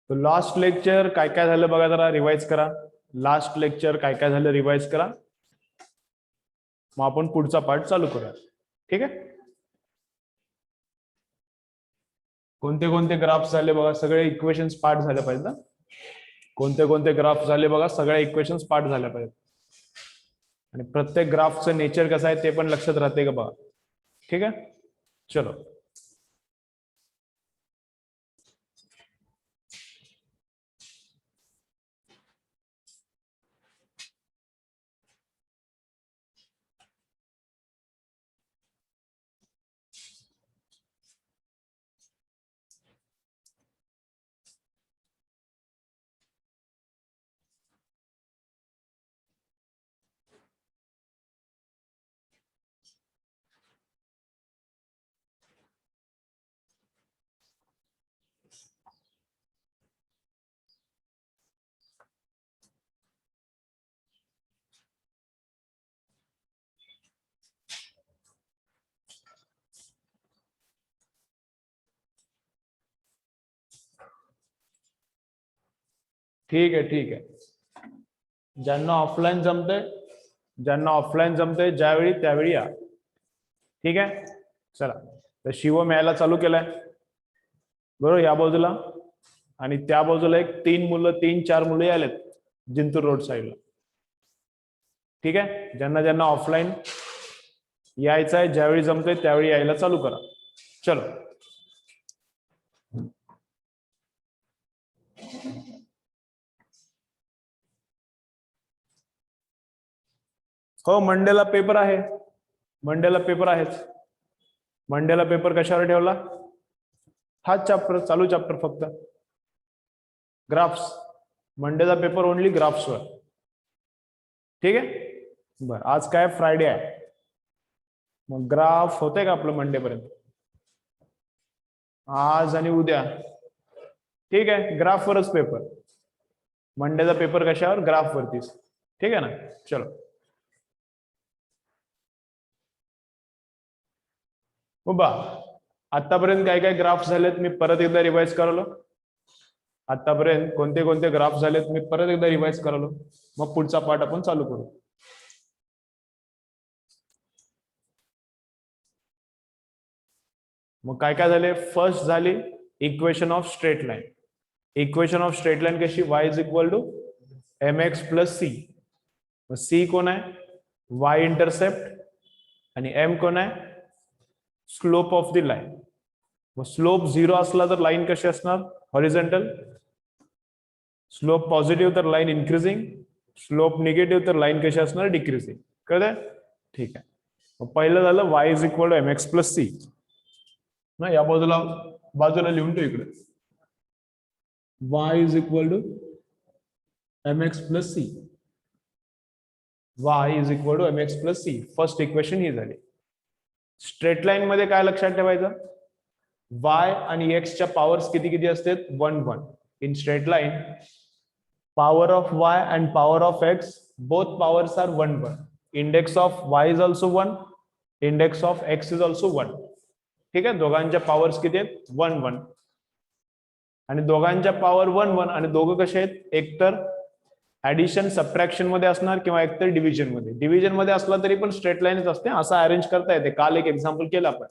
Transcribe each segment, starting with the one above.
तो last lecture काय काय झालं बघा, जरा रिवाइज करा. लास्ट लेक्चर काय काय झालं रिवाइज करा, मग आपण पुढचा पार्ट चालू करूया. ठीक आहे. कोणते कोणते ग्राफ्स झाले बघा, सगळे इक्वेशन्स पार्ट झाले पाहिजे ना. कोणते कोणते ग्राफ झाले बघा, सगळ्या इक्वेशन्स पार्ट झाल्या पाहिजेत. आणि प्रत्येक ग्राफचं नेचर कसं आहे ते पण लक्षात राहते का बघा. ठीक आहे, चलो. ठीक आहे, ठीक आहे. ज्यांना ऑफलाईन जमते ज्यावेळी त्यावेळी या. ठीक आहे, चला. तर शिवम यायला चालू केलाय बरोबर या बाजूला, आणि त्या बाजूला एक 3-4 मुलं यायलेत जिंतूर रोड साईडला. ठीक आहे, ज्यांना ज्यांना ऑफलाईन यायचं आहे ज्यावेळी जमतंय त्यावेळी यायला चालू करा. चलो. हो, मंडेला पेपर आहे. मंडेला पेपर आहेच. मंडेला पेपर कशावर ठेवला? हाच चॅप्टर, चालू चॅप्टर फक्त ग्राफ्स. मंडेचा पेपर ओनली ग्राफ्सवर. ठीक आहे. बर, आज काय फ्रायडे आहे, मग ग्राफ होते का आपलं मंडे पर्यंत? आज आणि उद्या. ठीक आहे, ग्राफवरच पेपर. मंडेचा पेपर कशावर? ग्राफ वरतीच. ठीक आहे ना. चलो. बा, आतापर्यंत काय काय ग्राफ झालेत मी परत एकदा रिवाइज करलो. आतापर्यंत कोणते कोणते ग्राफ झालेत मी परत एकदा रिवाइज करलो, मग पुढचा पार्ट आपण चालू करू. मग काय काय झाले? फर्स्ट झाली equation of straight line. Equation of straight line कशी? y is equal to mx plus c. C कोण आहे? y इंटरसेप्ट, आणि m कोण आहे? Slope of the line. मग स्लोप 0 असला तर लाईन कशी असणार? हॉरिझॉन्टल. स्लोप पॉझिटिव्ह तर लाईन इन्क्रीजिंग. स्लोप निगेटिव्ह तर लाईन कशी असणार? डिक्रीजिंग. कळतंय? ठीक आहे. मग पहिलं झालं y is equal to mx plus C ना. या बाजूला लिहून ठेव इकडे, y is equal to mx plus C. y is equal to mx plus C. First equation ही झाली. स्ट्रेट लाईन मध्ये काय लक्षात ठेवायचं? y आणि x च्या पॉवर्स किती किती असतात? 1 1. In straight line power of y and power of x, both powers are 1 1. Index of y is also 1, index of x is also 1. ठीक आहे, दोघांच्या पॉवर्स किती आहेत? 1 1. आणि दोघांच्या पॉवर 1 1, आणि दोघं कसे आहेत? एकतर ऍडिशन सबट्रॅक्शन मध्ये असणार किंवा एकतर डिव्हिजन मध्ये. डिव्हिजन मध्ये असला तरी पण स्ट्रेट लाईनच असते, असं अरेंज करता येते. काल एक एक्झाम्पल केलं आपण.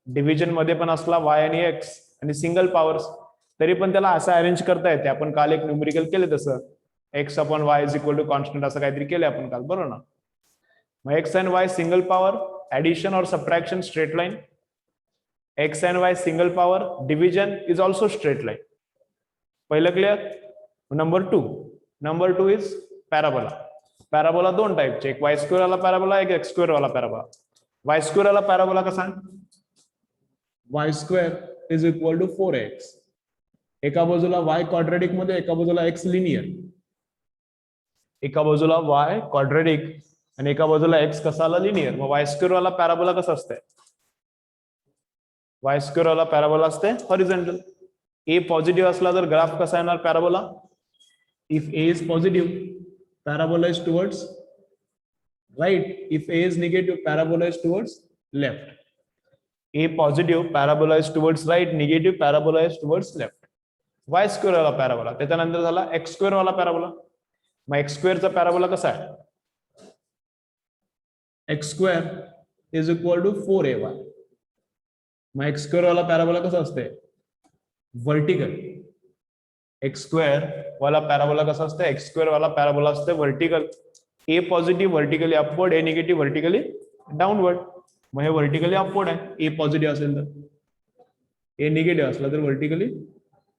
डिव्हिजन मध्ये पण असला y आणि x आणि सिंगल पॉवर्स, तरी पण त्याला असं अरेंज करता येते. आपण काल एक न्यूमेरिकल केले तसं, x upon y is equal to constant, असं काहीतरी केलं आपण काल, बरोबर ना. मग x and y single power, addition और subtraction straight line. x and y single power, division is also straight line. पहिलं clear? Number two is parabola. Parabola दोन टाईपचे, एक वाय स्क्वेअर वाला पॅराबोला, एक एक्स स्क्वेअर वाला पॅराबोला. वाय स्क्वेअर वाला parabola कसा? Y square is equal to 4x. एका बाजूला y क्वाड्रेटिक मध्ये, एका बाजूला x लिनियर. एका बाजूला y क्वाड्रेटिक आणि एका बाजूला x कसा आला? लिनियर. मग वाय स्क्वेअर वाला पॅराबोला कसा असतंय? वाय स्क्वेअर वाला पॅराबोला असते हॉरिझॉन्टल. ए पॉझिटिव्ह असला तर ग्राफ कसा येणार parabola? If a is positive, parabola is towards right. If a is negative, parabola is towards left. A positive, parabola is towards right. Negative, parabola is towards left. Y square वाला parabola, त्याच्यानंतर झाला x square वाला parabola. मग x स्क्वेअरचा parabola कसा आहे? X square is equal to 4ay. मग x square वाला पॅराबोला कसा असते? व्हर्टिकल. एक्स स्क्वेअर वाला पॅराबोला कसा असते? एक्स स्क्वेअर वाला पॅराबोला असते vertical. A positive vertically upward, A negative vertically downward. मग हे व्हर्टिकली अपवर्ड आहे, ए पॉझिटिव्ह असेल तर. ए निगेटिव्ह असला तर व्हर्टिकली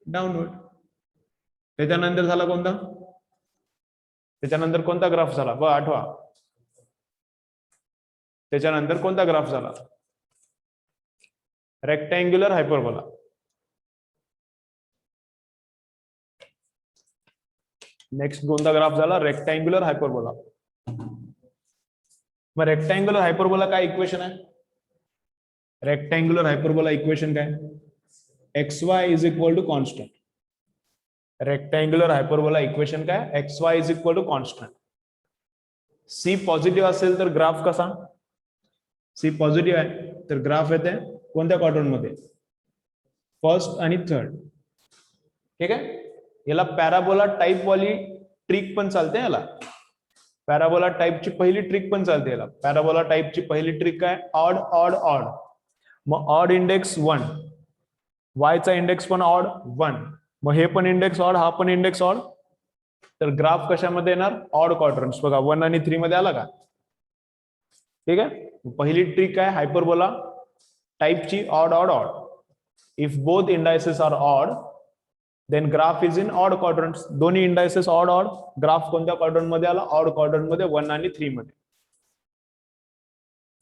डाऊनवर्ड. त्याच्यानंतर झाला कोणता? त्याच्यानंतर कोणता ग्राफ झाला? बघ आठवा. त्याच्यानंतर कोणता ग्राफ झाला? Rectangular hyperbola. नेक्स्ट कोणता ग्राफ झाला? Rectangular hyperbola. मग रेक्टँग्युलर हायपरबोला काय इक्वेशन आहे? रेक्टँग्युलर हायपरबोला इक्वेशन काय? X Y is equal to constant. Rectangular hyperbola equation काय? X Y is equal to constant. C positive असेल तर ग्राफ कसा? सी पॉझिटिव्ह आहे तर ग्राफ येते कोणत्या क्वाड्रंट मध्ये? फर्स्ट आणि थर्ड. ठीक आहे. याला पॅराबोला टाइप वाली ट्रिक पण चालते. याला पॅराबोला टाइपची पहिली ट्रिक पण चालते. याला पॅराबोला टाइपची पहिली ट्रिक काय? Odd odd odd. मग ऑड इंडेक्स 1, वायचा इंडेक्स पण ऑड 1, मग हे पण इंडेक्स ऑड, हा पण इंडेक्स ऑड. तर ग्राफ कशामध्ये येणार? Odd quadrants. बघा 1 आणि 3 मध्ये आला का? ठीक आहे. पहिली ट्रिक आहे हायपरबोला टाइपची, odd odd odd. If both indices are odd then graph is in odd quadrants. दोन्ही इंडायसेस ऑड ऑड, ग्राफ कोणत्या क्वाड्रंट मध्ये आला? ऑड क्वाड्रंट मध्ये, 1 आणि 3 मध्ये.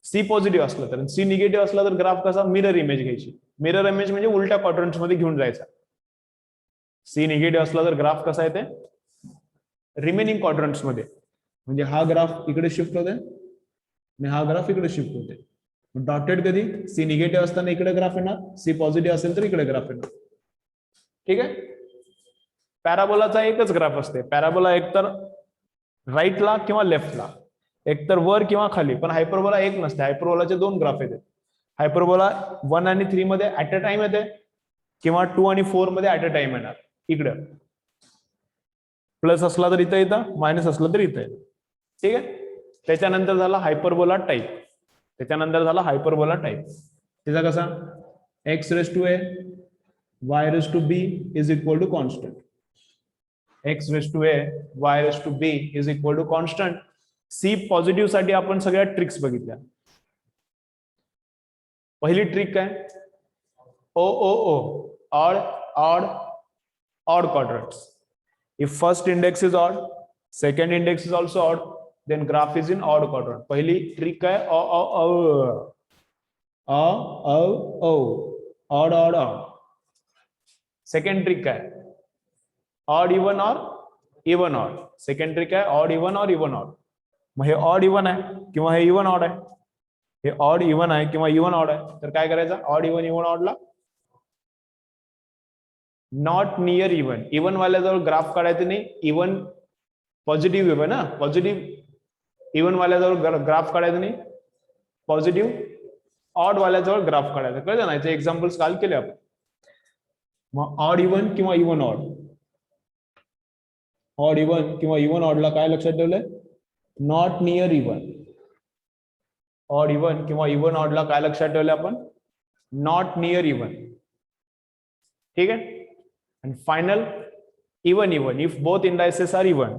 सी पॉझिटिव्ह असला तर, सी निगेटिव्ह असला तर ग्राफ कसा? मिरर इमेज घ्यायची. मिरर इमेज म्हणजे उलट्या क्वाड्रंट्स मध्ये घेऊन जायचा. सी निगेटिव्ह असला तर ग्राफ कसा येते? रिमेनिंग क्वाड्रंट्स मध्ये. म्हणजे हा ग्राफ इकडे शिफ्ट होते आणि हा ग्राफ इकडे शिफ्ट होते. डॉटेड कधी? सी निगेटिव्ह असताना इकडे ग्राफ येणार, सी पॉझिटिव्ह असेल तर इकडे ग्राफ येणार. ठीक आहे. पॅराबोलाचा एकच ग्राफ असते. पॅराबोला एकतर राईटला किंवा लेफ्टला, एकतर वर किंवा खाली. पण हायपरबोला एक नसते. हायपरबोलाचे 2 ग्राफ येते. हायपरबोला 1 आणि 3 मध्ये ऍट अ टाइम येते किंवा 2 आणि 4 मध्ये ऍट अ टाइम येणार. इकडं प्लस असला तर इथं येतं, मायनस असलं तर इथं येतं. ठीक आहे. त्याच्यानंतर झाला हायपरबोला टाइप. त्याच्यानंतर झाला हायपरबोला टाइप. त्याचा कसा? X raise to A Y raise to B is equal to constant. X raise to A Y raise to B is equal to constant. C positive साठी आपण सगळ्या ट्रिक्स बघितल्या. पहिली trick काय? O O O, odd odd odd quadrants. If first index is odd, second index is also odd, then graph is in odd quadrant. पहिली trick काय? odd odd odd. Second trick काय? Odd even और even odd. Second trick आहे odd even और even odd. मग हे odd even आहे किंवा हे इवन ऑड आहे? हे ऑड इवन आहे किंवा इवन ऑड आहे. तर काय करायचं? ऑड इवन इवन ऑडला नॉट नियर इवन. इवन वाल्याजवळ ग्राफ काढायचं नाही. इवन पॉझिटिव्ह इवन ना, पॉझिटिव्ह इवन वाल्याजवळ ग्राफ काढायचं नाही. पॉझिटिव्ह ऑड वाल्याजवळ ग्राफ काढायचं. कळलं ना? याचे एक्झाम्पल्स काल केले आपण. मग ऑड इवन किंवा इवन ऑड, ऑड इवन किंवा इवन ऑडला काय लक्षात ठेवलंय? Not near even. Odd even किंवा इवन ऑडला काय लक्षात ठेवलंय आपण? Not near even. ठीक आहे. आणि final even even. If both indices are even.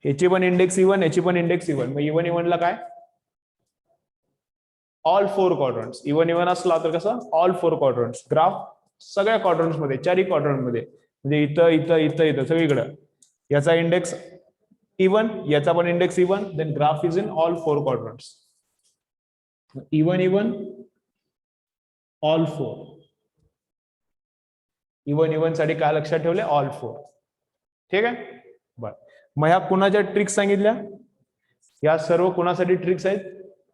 ह्याची पण इंडेक्स इवन, याची पण इंडेक्स इवन. मग इवन इवनला काय? All 4 quadrants. इवन इवन असला तर कसं? All 4 quadrants. ग्राफ सगळ्या क्वाड्रंट्स मध्ये, 4 क्वाड्रंट मध्ये, म्हणजे इथं इथं इथं इथं सगळीकडं. याचा इंडेक्स इवन, याचा पण index even, then graph is in all 4 quadrants. Even even all 4. Even even साठी काय लक्षात ठेवले? ऑल 4. ठीक आहे. बर. मग ह्या कुणाच्या ट्रिक्स सांगितल्या? या सर्व कुणासाठी ट्रिक्स आहेत?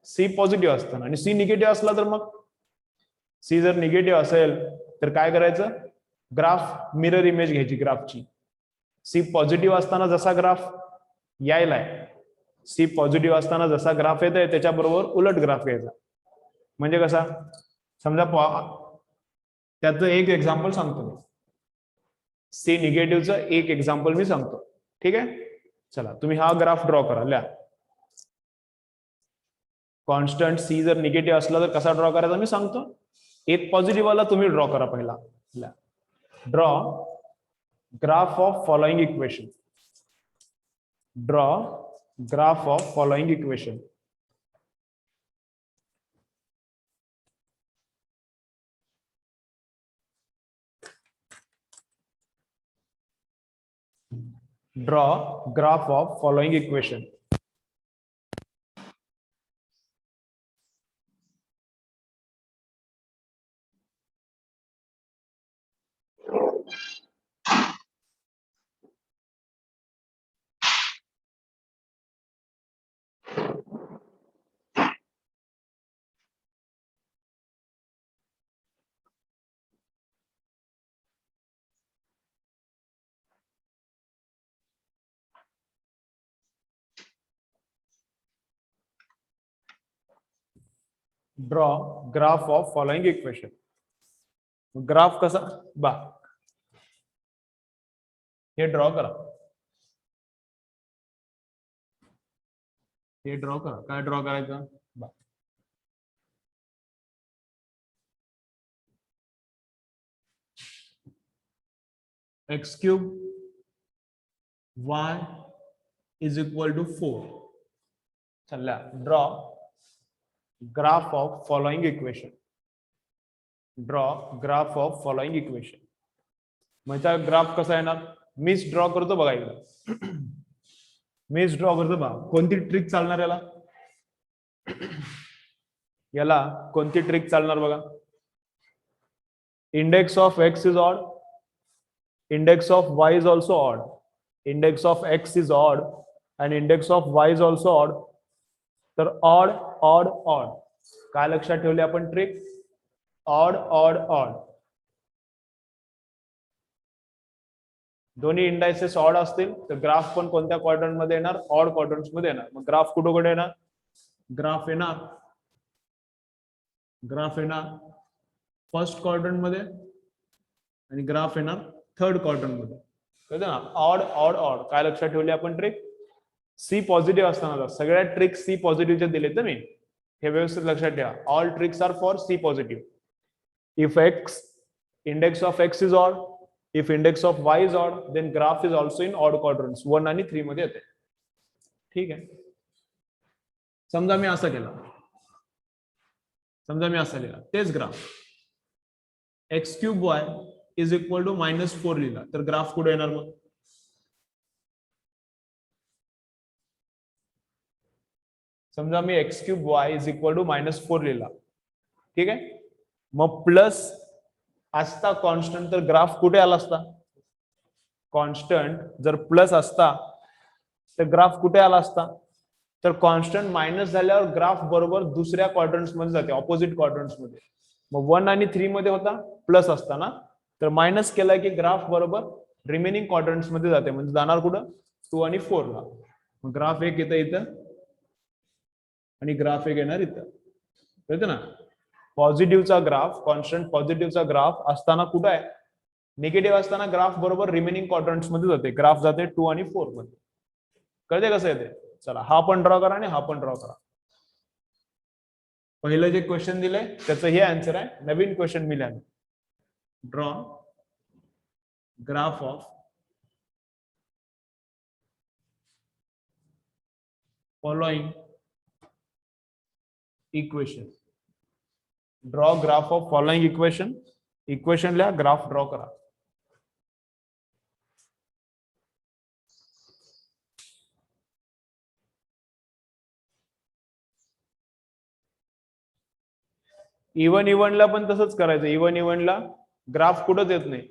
सी पॉझिटिव्ह असताना. आणि सी निगेटिव्ह असला तर मग? सी जर निगेटिव्ह असेल तर काय करायचं? ग्राफ मिरर इमेज घ्यायची ग्राफची. सी पॉझिटिव्ह असताना जसा ग्राफ यायलाय, सी पॉझिटिव्ह असताना जसा ग्राफ येत आहे त्याच्याबरोबर उलट ग्राफ घ्यायचा. म्हणजे कसा? समजा त्याचं एक एक्झाम्पल सांगतो मी. सी निगेटिव्हचं एक एक्झाम्पल मी सांगतो. ठीक आहे, चला तुम्ही हा ग्राफ ड्रॉ करा. लिहा, कॉन्स्टंट सी जर निगेटिव्ह असला तर कसा ड्रॉ करायचा मी सांगतो. एक पॉझिटिव्ह वाला तुम्ही ड्रॉ करा पहिला. Draw graph of following equation. Draw graph of following equation. Draw graph of following equation. Draw graph of following equation. Graph कसा बा हे ड्रॉ करा. हे ड्रॉ करा. काय ड्रॉ करायचं बा x cube y is equal to 4. चला draw graph of following equation. Draw graph of following equation. म्हणजे ग्राफ कसा येणार मीच ड्रॉ करतो बघा इकडे. मीच ड्रॉ करतो बघा. कोणती ट्रिक चालणार याला याला कोणती ट्रिक चालणार बघा. Index of x is odd, index of y is also odd, index of x is odd and index of y is also odd. तर odd odd odd काय लक्षात ठेवले आपण ट्रिक. odd odd odd दोन्ही indices odd असतील तर graph पण कोणत्या क्वाड्रंट मध्ये येणार ऑड क्वाड्रंट्स मध्ये येणार. मग ग्राफ कुठे कुठे येणार ग्राफ येणार फर्स्ट क्वाड्रंट मध्ये आणि ग्राफ येणार थर्ड क्वाड्रंट मध्ये. कळतं ना. ऑड ऑड ऑड काय लक्षात ठेवले आपण ट्रिक. सी पॉझिटिव्ह असताना सगळ्या ट्रिक सी पॉझिटिव्हच्या दिलेत ना मी. हे व्यवस्थित लक्षात ठेवा. All tricks are for c positive. If x index of x is odd, if index of y is odd, then graph is also in odd quadrants 1 आणि 3 मध्ये येते. ठीक आहे. समजा मी असं केलं. समजा मी असं लिहिला तेच graph X cube Y is equal to -4 लिहिला तर ग्राफ कुठे येणार मग. समजा मी X cube Y is equal to -4 लिहिला. ठीक आहे. मग प्लस असता कॉन्स्टंट तर ग्राफ कुठे आला असता. कॉन्स्टंट जर प्लस असता तर ग्राफ कुठे आला असता. तर कॉन्स्टंट मायनस झाल्यावर ग्राफ बरोबर दुसऱ्या क्वाड्रंट्स मध्ये जाते ऑपोजिट क्वाड्रंट्स मध्ये. मग 1 आणि 3 मध्ये होता प्लस असता ना तर मायनस केला की ग्राफ बरोबर रिमेनिंग क्वाड्रंट्स मध्ये जाते म्हणजे जाणार कुठं 2 आणि 4 ला. मग ग्राफ एक येतं इथं आणि ग्राफ एक येणार इथं. कळतं ना. पॉझिटिव्हचा ग्राफ कॉन्स्टंट पॉझिटिव्हचा ग्राफ असताना कुठं आहे निगेटिव्ह असताना ग्राफ बरोबर रिमेनिंग क्वाड्रंट्स मध्ये जाते. ग्राफ जाते 2 आणि 4 मध्ये. कळते कसं येते. चला हा पण ड्रॉ करा आणि हा पण ड्रॉ करा. पहिलं जे क्वेश्चन दिलंय त्याचं हे आन्सर आहे. नवीन क्वेश्चन मी लिहिलं. Draw graph of following equation. Draw graph of following equation. Equation लिहा ग्राफ ड्रॉ करा. इवन इव्हनला पण तसंच करायचं. इवन इव्हनला ग्राफ कुठंच येत नाही.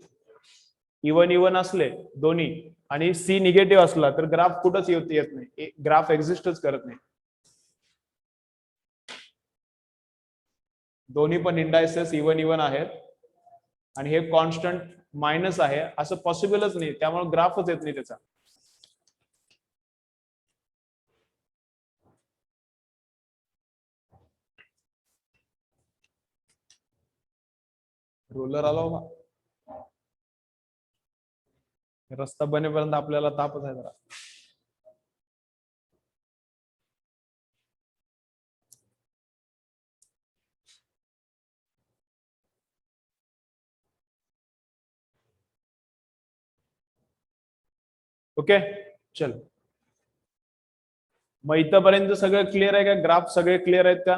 इवन इव्हन असले दोन्ही आणि सी निगेटिव्ह असला तर ग्राफ कुठंच येत नाही. ग्राफ एक्झिस्टच करत नाही. दोन्ही पण इंडायसेस इवन इवन आहेत आणि हे कॉन्स्टंट मायनस आहे असं पॉसिबलच नाही. त्यामुळे ग्राफच येत नाही त्याचा. रोलर आला बाबा. रस्ता बनेपर्यंत आपल्याला तापच आहे जरा. ओके चल, मग इथपर्यंत सगळं क्लिअर आहे का? ग्राफ सगळे क्लिअर आहेत का?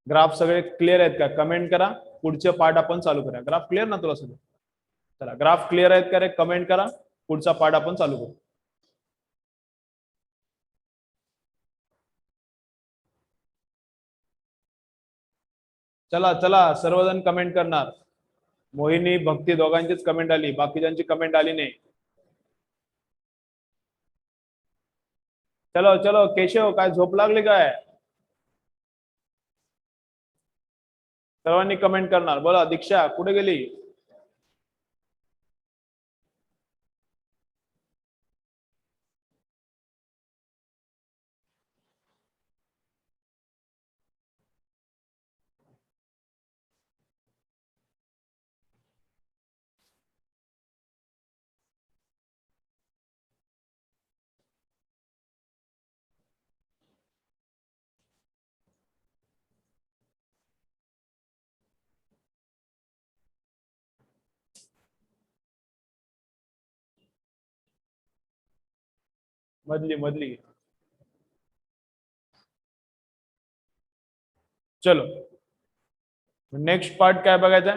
ग्राफ सगळे क्लिअर आहेत का? कमेंट करा. पुढचे पार्ट आपण चालू करूया. ग्राफ क्लिअर ना तुला सगळं? चला, ग्राफ क्लिअर आहेत का रे? कमेंट करा. पुढचा पार्ट आपण चालू करू. चला चला, सर्वजण कमेंट करणार. मोहिनी, भक्ती दोघांचीच कमेंट आली, बाकीच्यांची कमेंट आली नाही. चलो चलो, केशव काय झोप लागली काय? सर्वांनी कमेंट करणार. बोला, दीक्षा कुठे गेली? मधली मधली. चलो, नेक्स्ट पार्ट काय बघायचा?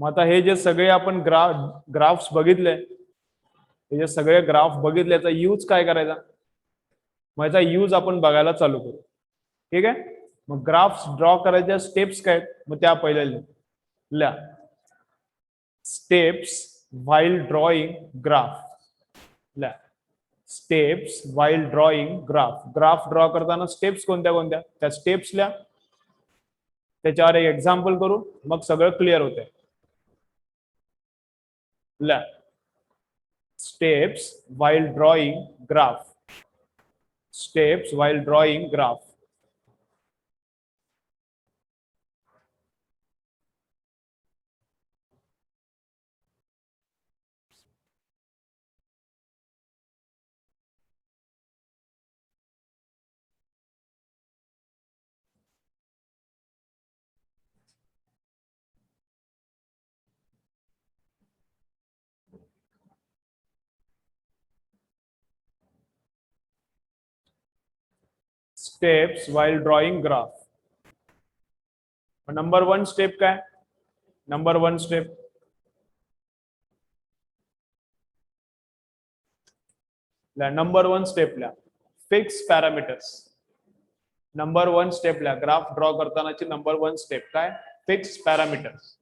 मग आता हे जे सगळे आपण ग्राफ्स बघितले, हे जे सगळे ग्राफ बघितले, याचा यूज काय करायचा? मग याचा यूज आपण बघायला चालू करू. ठीक आहे? मग ग्राफ्स ड्रॉ करायच्या स्टेप्स काय? मग त्या पहिल्या लिहा. Steps while drawing graph. लिहा steps while drawing graph. Graph draw करताना स्टेप्स कोणत्या कोणत्या, त्या स्टेप्स लिहा. त्याच्यावर एक एक्झाम्पल करू, मग सगळं क्लिअर होतंय. लिहा steps while drawing graph. Steps while drawing graph. Steps while drawing graph. Number 1 step काय? नंबर 1 स्टेप नंबर 1 स्टेप ला फिक्स पॅरामीटर्स. नंबर 1 स्टेप ला ग्राफ ड्रॉ करतानाची नंबर 1 स्टेप काय? Fix parameters.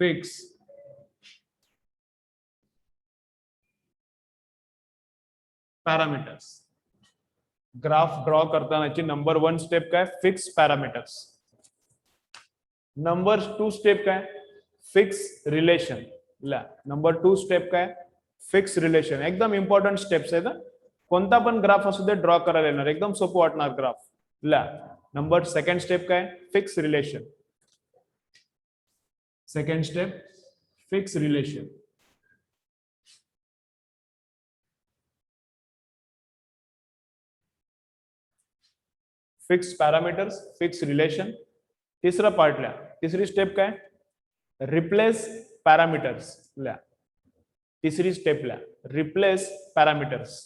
Fix parameters. Graph draw करतानाची number 1 step काय? Fix parameters. Number 2 step काय? Fix relation. Number 2 step काय? Fix relation. एकदम इम्पॉर्टंट स्टेप्स आहेत. कोणता पण ग्राफ असू दे ड्रॉ करायला येणार, एकदम सोपं वाटणार ग्राफ. नंबर सेकंड स्टेप काय? Fix relation. Second step fix relation. Fix parameters, fix relation. तिसरा पार्ट लिहा. तिसरी स्टेप काय? Replace parameters. लिहा तिसरी स्टेप लिहा, replace parameters.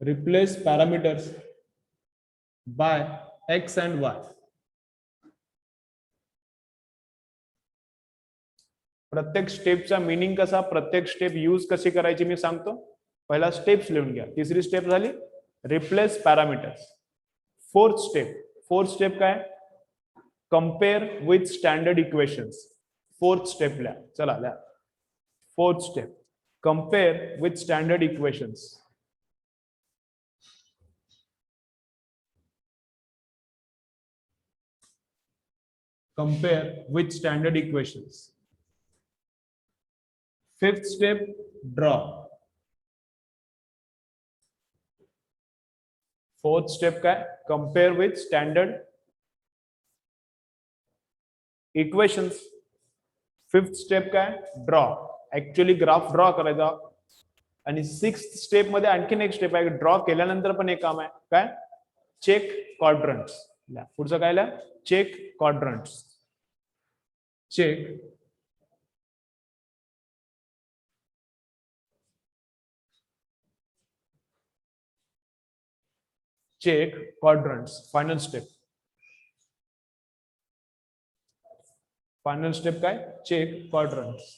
Replace parameters by x and y. प्रत्येक स्टेपचा मिनिंग कसा, प्रत्येक स्टेप यूज कशी करायची मी सांगतो. पहिला स्टेप्स लिहून घ्या. तिसरी स्टेप झाली रिप्लेस पॅरामीटर्स. फोर्थ स्टेप काय? Compare with standard equations. Fourth step लिहा. चला लिहा fourth step compare with standard equations. compare with standard equations. Fifth step draw. Fourth step काय compare with standard equations. Fifth step काय draw, actually graph draw करायचा. आणि sixth step मध्ये आणखीन एक स्टेप आहे, ड्रॉ केल्यानंतर पण एक काम आहे काय चेक क्वाड्रंट्स. पुढचं काय लिहा check quadrants. Check check quadrants. Final step. Final step काय चेक क्वाड्रंट्स.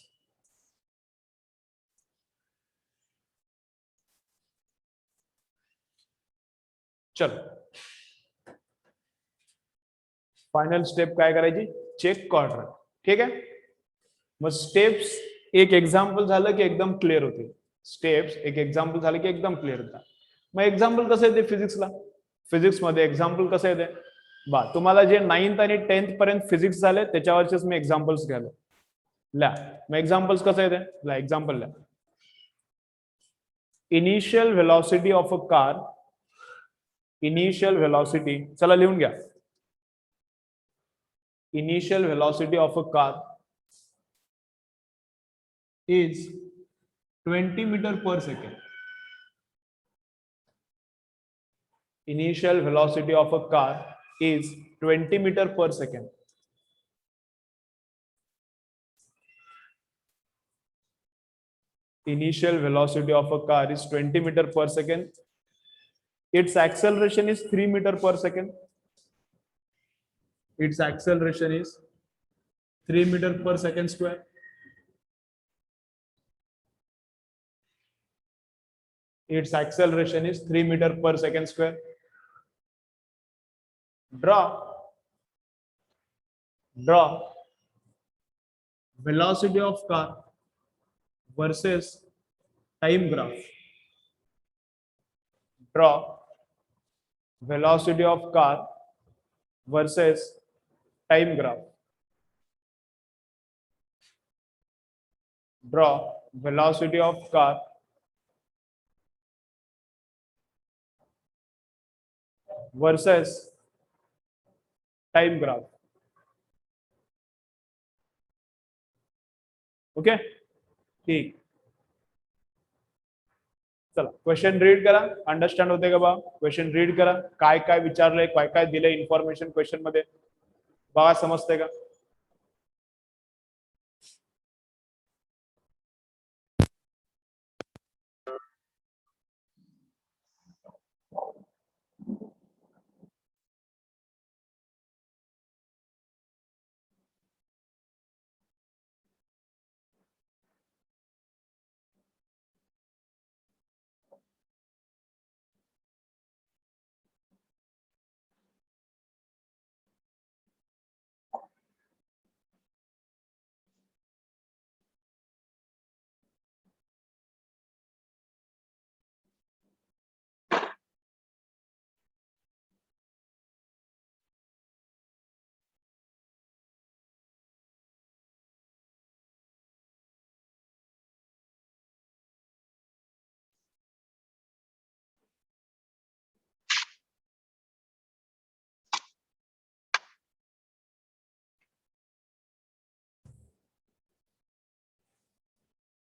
चलो फायनल स्टेप काय करायची चेक क्वाड्रंट. ठीक आहे. मग स्टेप्स एक एक्झाम्पल झालं की एकदम क्लिअर होते. स्टेप्स एक एक्झाम्पल झालं की एकदम क्लिअर होता. मग एक्झाम्पल कसं येते फिजिक्सला, फिजिक्स मध्ये एक्झाम्पल कसं येते बा तुम्हाला जे 9th आणि 10th पर्यंत फिजिक्स झाले त्याच्यावरचेच मी एक्झाम्पल्स घ्यालो. ल्या मग एक्झाम्पल्स कसं येते ल्या एक्झाम्पल ल्या. Initial velocity of a car. Initial velocity चला लिहून घ्या. Initial velocity of a car is 20 meter per second. Initial velocity of a car is 20 meter per second. Initial velocity of a car is 20 meter per second. Its acceleration is 3 meter per second. Its acceleration is 3 meter per second square. Its acceleration is 3 meter per second square. Draw velocity of car versus time graph. Draw velocity of car versus time graph. Draw velocity of car versus time graph. Okay ठीक. चला question read करा. Understand होते का बा question read करा. काय काय विचारलंय काय काय दिलंय इन्फॉर्मेशन क्वेश्चन मध्ये बघा समजते का.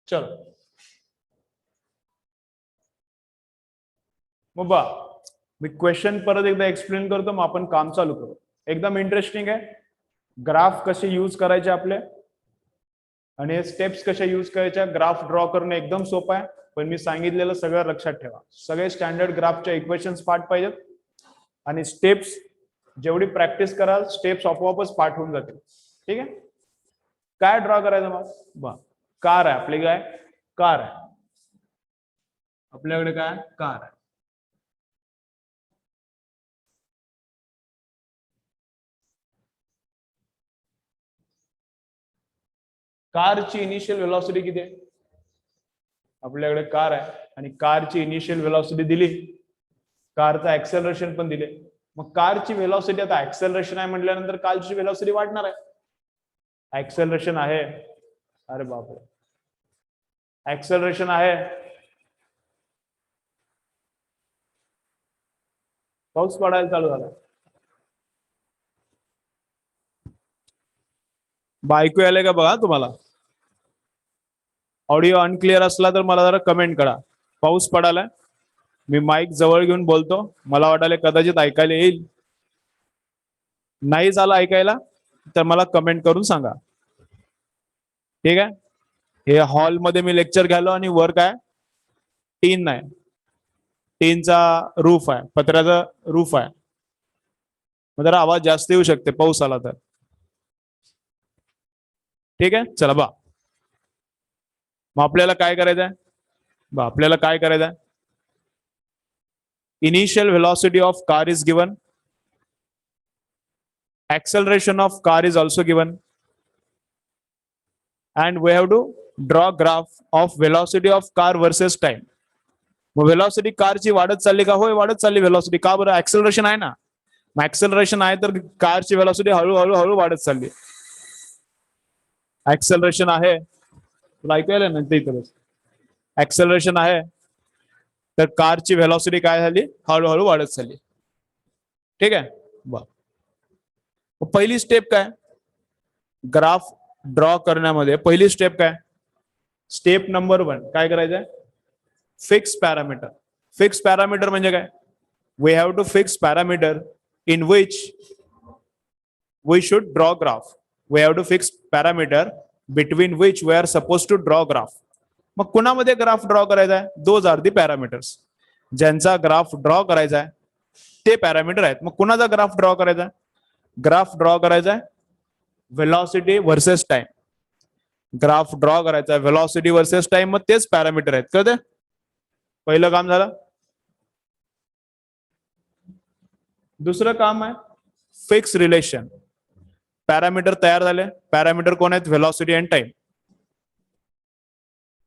चलो मग बा मी क्वेश्चन परत एकदा एक्सप्लेन करतो मग आपण काम चालू करू. एकदम इंटरेस्टिंग आहे. ग्राफ कसे यूज करायचे आपले आणि स्टेप्स कशा यूज करायच्या. ग्राफ ड्रॉ करणं एकदम सोपं आहे पण मी सांगितलेलं सगळं लक्षात ठेवा. सगळे स्टँडर्ड ग्राफच्या इक्वेशन्स पाठ पाहिजेत आणि स्टेप्स जेवढी प्रॅक्टिस कराल स्टेप्स आपोआपच पाठ होऊन जातील. ठीक आहे. काय ड्रॉ करायचं मग बा कार आहे आपली. काय कार आहे आपल्याकडे. काय कार आहे. कारची इनिशियल व्हेलॉसिटी किती आहे. आपल्याकडे कार आहे आणि कारची इनिशियल व्हेलॉसिटी दिली. कारचं ऍक्सेलरेशन पण दिले. मग कारची व्हेलॉसिटी आता ऍक्सेलरेशन आहे म्हटल्यानंतर कारची व्हेलॉसिटी वाढणार आहे. ऍक्सेलरेशन आहे. अरे बापरे ऍक्सेलरेशन आहे. पाऊस पडायला चालू झाला. ऐकू यायलंय का बघा तुम्हाला? ऑडिओ अनक्लिअर असला तर मला जरा कमेंट करा. पाऊस पडालाय, मी माईक जवळ घेऊन बोलतो, मला वाटायला कदाचित ऐकायला येईल. नाही झालं ऐकायला तर मला कमेंट करून सांगा. ठीक आहे. हे हॉलमध्ये मी लेक्चर घ्यालो आणि वर काय टीन नाही, टीनचा रूफ आहे, पत्र्याचा रूफ आहे, मग जरा आवाज जास्त येऊ शकते पाऊस आला तर. ठीक आहे, चला बा. मग आपल्याला काय करायचंय? आपल्याला काय करायचंय? Initial velocity of car is given, acceleration of car is also given, and we have to draw graph of velocity of car versus time. मग velocity कारची वाढत चालली का? होय, वाढत चालली velocity. का बरं? acceleration आहे ना. मग acceleration आहे तर कारची velocity हळूहळू हळू वाढत चालली. acceleration आहे, तुला ऐकायला ना ते इथं acceleration आहे तर कारची velocity काय झाली? हळूहळू वाढत चालली. ठीक आहे. बरं, पहिली स्टेप काय? ग्राफ ड्रॉ करण्यामध्ये पहिली स्टेप काय? स्टेप नंबर 1 काय करायचंय? Fix parameter. फिक्स पॅरामीटर म्हणजे काय? We have to fix parameter in which we should draw graph. We have to fix parameter between which we are suppose to draw graph. मग कुणामध्ये graph draw करायचा आहे? Those are the parameters. ज्यांचा graph draw करायचा आहे ते parameter आहेत. मग कुणाचा ग्राफ ड्रॉ करायचा आहे? ग्राफ ड्रॉ करायचा आहे velocity versus time. Graph draw करायचा आहे व्हेलॉसिटी वर्सेस टाइम, मग तेच पॅरामीटर आहेत. कळते? पहिलं काम झालं. दुसरं काम आहे फिक्स रिलेशन. पॅरामीटर तयार झाले. पॅरामीटर कोण आहेत? Velocity and time.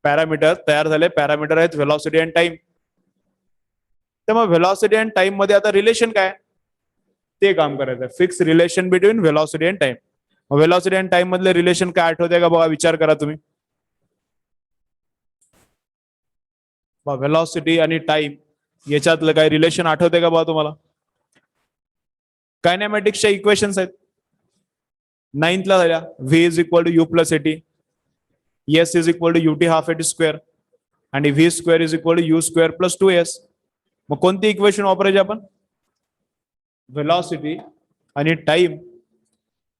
पॅरामीटर तयार झाले, पॅरामीटर आहेत व्हेलॉसिटी अँड टाइम. तर मग व्हेलॉसिटी अँड टाइम मध्ये आता रिलेशन काय ते काम करायचं. Fix relation between velocity and time. Velocity and time मधले रिलेशन काय आठवते का बघा? विचार करा तुम्ही. व्हेलॉसिटी आणि टाइम याच्यातलं काय रिलेशन आठवते का बघा तुम्हाला? कायनेमॅटिक्सच्या इक्वेशन्स आहेत. 9th ला झाल्या. V is equal to U plus A T, S is equal to U T half A T square आणि V square is equal to U square plus 2s. मग कोणती इक्वेशन वापरायची आपण? व्हेलॉसिटी आणि टाइम.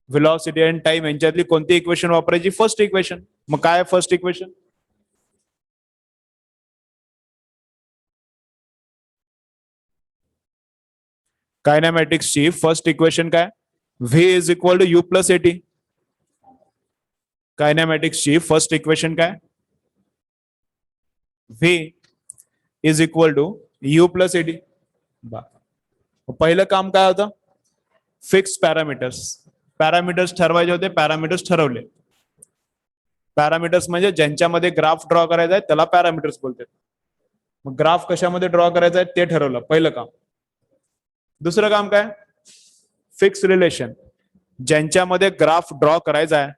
व्हेलॉसिटी आणि टाइम यांच्यातली कोणती इक्वेशन वापरायची? First equation. मग काय फर्स्ट इक्वेशन? कायनेमॅटिक्सची फर्स्ट इक्वेशन काय? V is equal to U plus A T. कायनेमॅटिक्सची फर्स्ट इक्वेशन काय? V is equal to U plus A T. पहिलं काम काय होतं? Fix parameters. पॅरामीटर्स ठरवायचे होते, पॅरामीटर्स ठरवले. पॅरामीटर्स म्हणजे ज्यांच्यामध्ये ग्राफ ड्रॉ करायचा आहे त्याला पॅरामीटर्स बोलतात. मग ग्राफ कशामध्ये ड्रॉ करायचा आहे ते ठरवलं, पहिलं काम. दुसरं काम काय? Fix relation. ज्यांच्यामध्ये ग्राफ ड्रॉ करायचा आहे,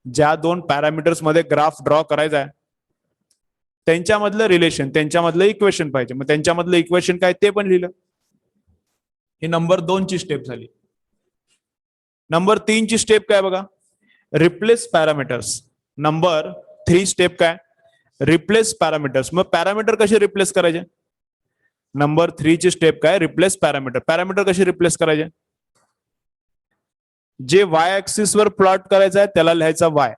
ज्या दोन पॅरामीटर्स मध्ये ग्राफ ड्रॉ करायचा आहे त्यांच्यामधलं रिलेशन, त्यांच्यामधलं इक्वेशन पाहिजे. मग त्यांच्यामधलं इक्वेशन काय ते पण लिहिलं. ही नंबर 2 ची स्टेप झाली. नंबर 3 ची स्टेप काय बघा? Replace parameters. नंबर 3 स्टेप काय? Replace parameters. मग पॅरामीटर कसे रिप्लेस करायचे? नंबर 3 ची स्टेप काय? Replace parameter. पॅरामीटर कसे रिप्लेस करायचे? जे वाय ऍक्सिस वर प्लॉट करायचा आहे त्याला लिहायचा वाय.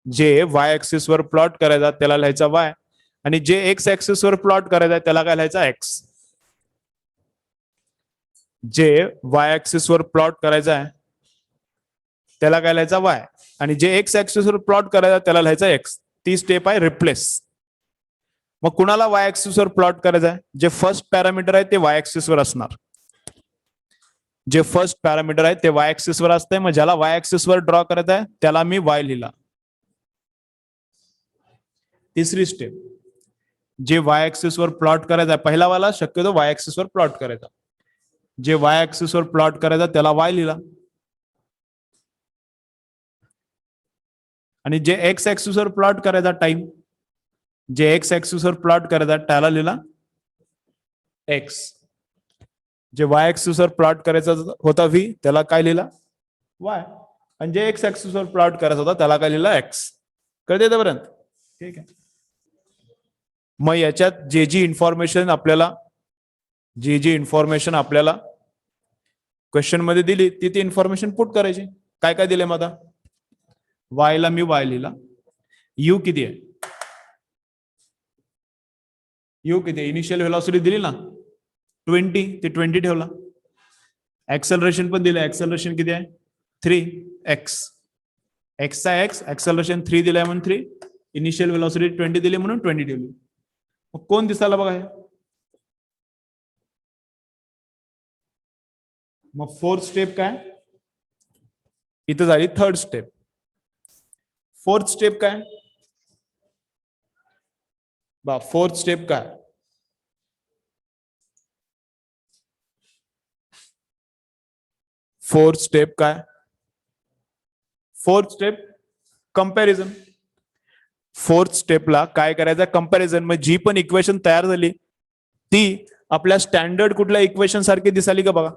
जे वाय ऍक्सिस वर प्लॉट करायचा त्याला लिहायचा वाय, आणि जे एक्स ऍक्सिस वर प्लॉट करायचा आहे त्याला काय लिहायचा? एक्स. जे वाय ऍक्सिस वर प्लॉट करायचा आहे त्याला काय लिहायचा? वाय, आणि जे एक्स ऍक्सिस वर प्लॉट करायचा त्याला लिहायचा एक्स. ती स्टेप आहे रिप्लेस. मग कुणाला वाय ऍक्सिस वर प्लॉट करायचा आहे? जे फर्स्ट पॅरामीटर आहे ते वाय ऍक्सिस वर असणार. जे फर्स्ट पॅरामीटर आहे ते वाय ऍक्सिस वर असते. मग ज्याला वाय ऍक्सिस वर ड्रॉ करायचा आहे त्याला मी वाय लिहिला. तिसरी स्टेप, जे वाय ऍक्सिस वर प्लॉट करायचा आहे, पहिला वाला शक्यतो वाय ऍक्सिस वर प्लॉट करायचा. जे वाय ऍक्सिस वर प्लॉट करायचा त्याला वाय लिहिला, आणि जे एक्स ऍक्सिस वर प्लॉट करायचा टाइम जे एक्स ऍक्सिसवर प्लॉट करतात त्याला लिहिला एक्स, जे वाय ऍक्सिसवर प्लॉट करायचा होता व्ही त्याला काय लिहिला वाय, आणि जे एक्स ऍक्सिसवर प्लॉट करायचा होता त्याला काय लिहिला एक्स. कळते पर्यंत? ठीक आहे. मग याच्यात जे जी इन्फॉर्मेशन आपल्याला क्वेश्चन मध्ये दिली ती इन्फॉर्मेशन पुट करायची. काय काय दिले मग आता? वाय ला मी वाय लिहिला, यू किती आहे, यू किती आहे, इनिशियल व्हेलॉसिटी दिली ना 20, ते 20 ठेवला. ऍक्सेलरेशन पण दिलं, ऍक्सेलरेशन किती आहे 3x, एक्सचा एक्स, ऍक्सेलरेशन 3 दिलाय म्हणून 3, इनिशियल व्हेलॉसिटी 20 दिली म्हणून 20 ठेवली. मग कोण दिसायला बघा हे? मग फोर्थ स्टेप काय? इथं झाली थर्ड स्टेप. फोर्थ स्टेप काय बा? फोर्थ स्टेप काय? फोर्थ स्टेप काय? Fourth step comparison. फोर्थ स्टेपला काय करायचं? कंपॅरिझन. मग जी पण इक्वेशन तयार झाली ती आपल्या स्टँडर्ड कुठल्या इक्वेशन सारखी दिसाली का बघा?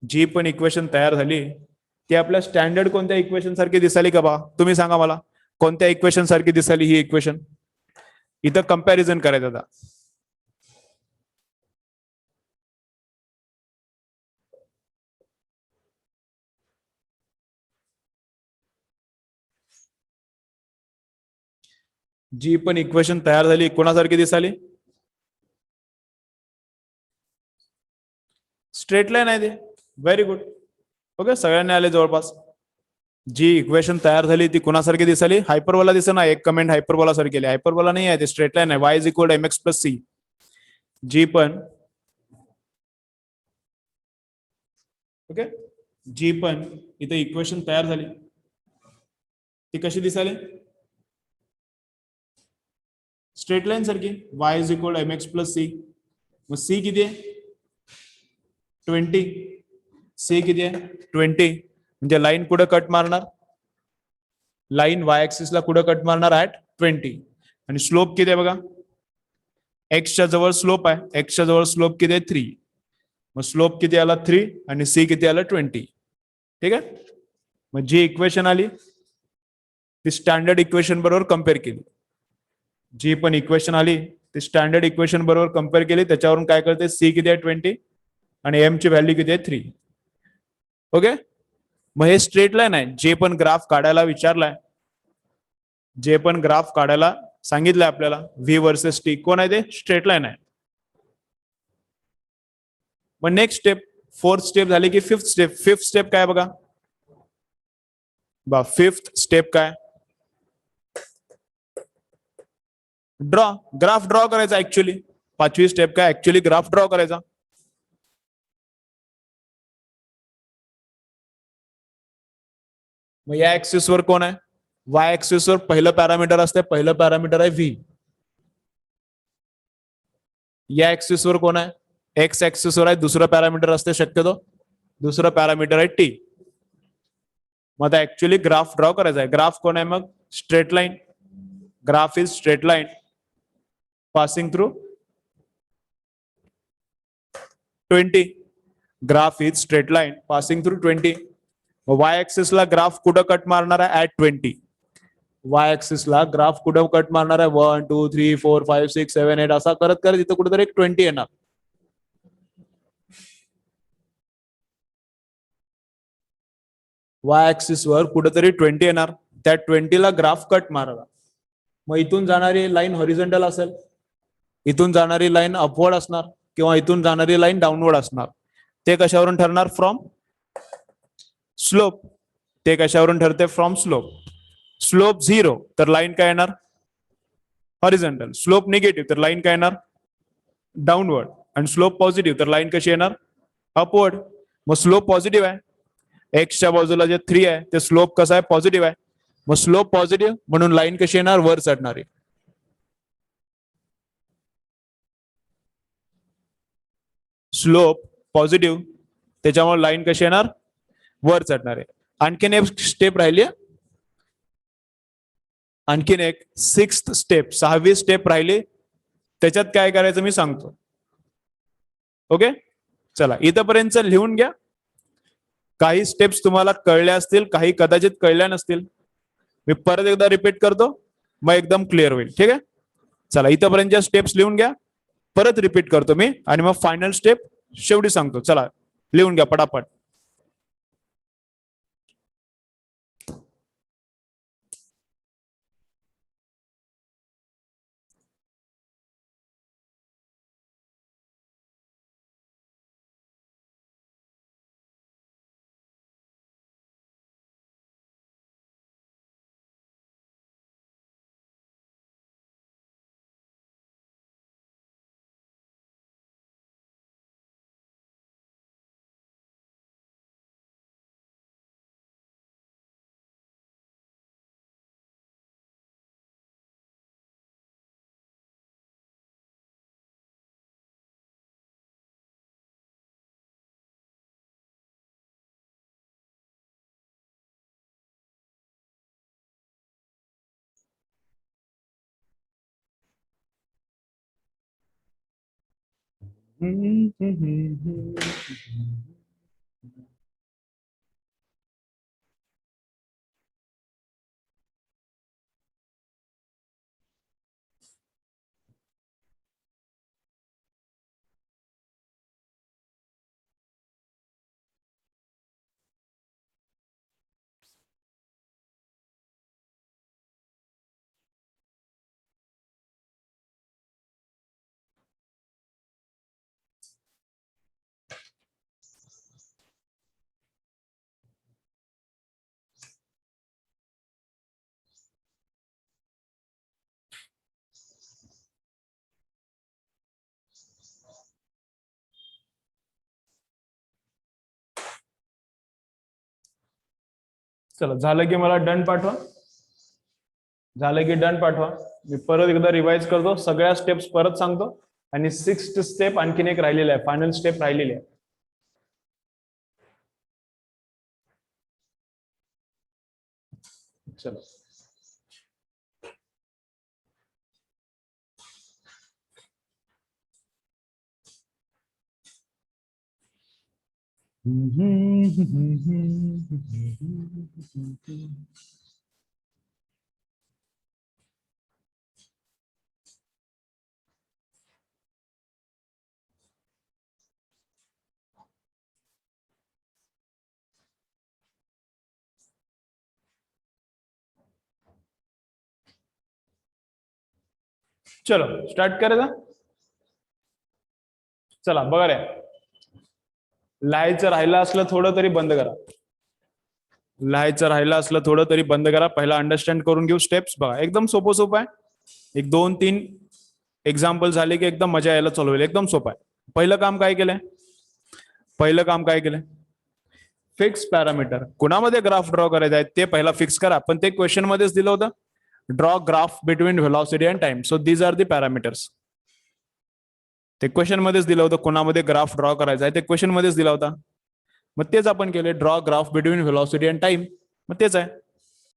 जी पण इक्वेशन तयार झाली ती आपल्या स्टँडर्ड कोणत्या इक्वेशन सारखी दिसाली का बघा? तुम्ही सांगा मला कोणत्या इक्वेशन सारखी दिसाली ही इक्वेशन? इथं कंपॅरिझन करायचं आता. जी पण इक्वेशन तयार झाली कोणासारखी दिसाली? स्ट्रेट लाईन आहे ते. Very good. ओके, सगळ्यांनी आले जवळपास. जी इक्वेशन तयार झाली ती कोणासारखी दिसाली? हायपरबोला दिसत ना, एक कमेंट हायपरबोला सारखी केली. हायपरबोला नाही आहे ते, स्ट्रेट लाईन आहे. Y is equal M x plus C. जी पण ओके, जी पण इथे इक्वेशन तयार झाली ती कशी दिसाली? स्ट्रेट लाईन सारखी. Y is equal M x plus c. मग सी किती आहे? 20. सी किती आहे? 20. म्हणजे लाईन कुठं कट मारणार? लाईन वाय ऍक्सिसला कुठं कट मारणार? ऍट 20. आणि स्लोप किती आहे बघा? एक्सच्या जवळ स्लोप आहे. एक्सच्या जवळ स्लोप किती आहे? 3. मग स्लोप किती आला? 3. आणि सी किती आला? 20. ठीक आहे. मग जी इक्वेशन आली ती स्टँडर्ड इक्वेशन बरोबर कम्पेअर केली. जी पण इक्वेशन आली ती स्टँडर्ड इक्वेशन बरोबर कम्पेअर केली. त्याच्यावरून काय कळते? सी किती आहे? 20. आणि एम ची व्हॅल्यू किती आहे? 3. ओके. मग हे स्ट्रेट लाईन आहे. जे पण ग्राफ काढायला विचारलाय, जे पण ग्राफ काढायला सांगितलंय आपल्याला व्ही वर्सेस टी, कोण आहे ते? स्ट्रेट लाईन आहे. मग नेक्स्ट स्टेप, फोर्थ स्टेप झाली की फिफ्थ स्टेप. फिफ्थ स्टेप काय बघा बा? फिफ्थ स्टेप काय? ड्रॉ. ग्राफ ड्रॉ करायचा ऍक्च्युअली. पाचवी स्टेप काय? ऍक्च्युअली ग्राफ ड्रॉ करायचा. मग या ऍक्सिस वर कोण आहे? वाय ऍक्सिस वर पहिलं पॅरामीटर असते, पहिलं पॅरामीटर आहे व्ही. या ऍक्सिस वर कोण आहे? एक्स ऍक्सिस वर आहे, दुसरं पॅरामीटर असते शक्यतो, दुसरं पॅरामीटर आहे टी. मग आता ऍक्च्युअली ग्राफ ड्रॉ करायचा आहे. ग्राफ कोण आहे मग? Straight line. Graph is straight line passing through 20. Graph is straight line passing through 20. Y ऍक्सिसला ग्राफ कुठं कट मारणार आहे? ऍट 20. वाय ऍक्सिसला ग्राफ कुठं कट मारणार आहे? 1 2 3 4 5 6 7 8 असा करत करत इथं कुठेतरी एक 20 येणार. वाय ऍक्सिस वर कुठेतरी 20 येणार. त्या 20 ला ग्राफ कट मारला. मग इथून जाणारी लाईन हॉरिझॉन्टल असेल, इथून जाणारी लाईन अपवर्ड असणार, किंवा इथून जाणारी लाईन डाऊनवर्ड असणार. ते कशावरून ठरणार? From slope. ते कशावरून ठरते? From slope. स्लोप 0 तर लाईन काय येणार? हॉरिझॉन्टल. स्लोप निगेटिव्ह तर लाईन काय येणार? डाऊनवर्ड. आणि स्लोप पॉझिटिव्ह तर लाईन कशी येणार? अपवर्ड. मग स्लोप पॉझिटिव्ह आहे, एक्सच्या बाजूला जे 3 आहे ते स्लोप कसा आहे? पॉझिटिव्ह आहे. मग स्लोप पॉझिटिव्ह म्हणून लाईन कशी येणार? वर चढणारी. स्लोप पॉझिटिव्ह त्याच्यामुळे लाईन कशी येणार? वर चढणार आहे. आणखीन एक स्टेप राहिली. आणखीन एक 6th स्टेप, 6वी स्टेप राहिली, त्याच्यात काय करायचं मी सांगतो. ओके, चला इथपर्यंत लिहून घ्या. काही स्टेप्स तुम्हाला कळल्या असतील, काही कदाचित कळल्या नसतील. मी परत एकदा रिपीट करतो, मग एकदम क्लिअर होईल. ठीक आहे, चला इथपर्यंतच्या स्टेप्स लिहून घ्या. परत रिपीट करतो मी आणि मग फायनल स्टेप शेवटी सांगतो. चला लिहून घ्या पटापट. चला झालं की मला डन पाठवा. झालं की डन पाठवा. मी परत एकदा रिवाइज करतो, सगळ्या स्टेप्स परत सांगतो आणि 6th स्टेप आणखीन एक राहिलेला आहे, फायनल स्टेप राहिलेली आहे. चलो चलो स्टार्ट करायचं. चला बघा रे, लिहायचं राहिलं असलं थोडं तरी बंद करा. लिहायचं राहिलं असलं थोडं तरी बंद करा. पहिला अंडरस्टँड करून घेऊ स्टेप्स. बघा एकदम सोपं सोपं आहे. 1 2 3 एक्झाम्पल झाले की एकदम मजा यायला चालू होईल. एकदम सोपं आहे. पहिलं काम काय केलंय? पहिलं काम काय केलंय? Fix parameter. कुणामध्ये ग्राफ ड्रॉ करायचा आहे ते पहिला फिक्स करा. पण ते क्वेश्चन मध्येच दिलं होतं, draw graph between velocity and time. So these R the parameters. ते क्वेश्चन मध्येच दिलं होतं, कोणामध्ये ग्राफ ड्रॉ करायचा आहे ते क्वेश्चन मध्येच दिला होता. मग तेच आपण केले, draw graph between velocity and time. मग तेच आहे.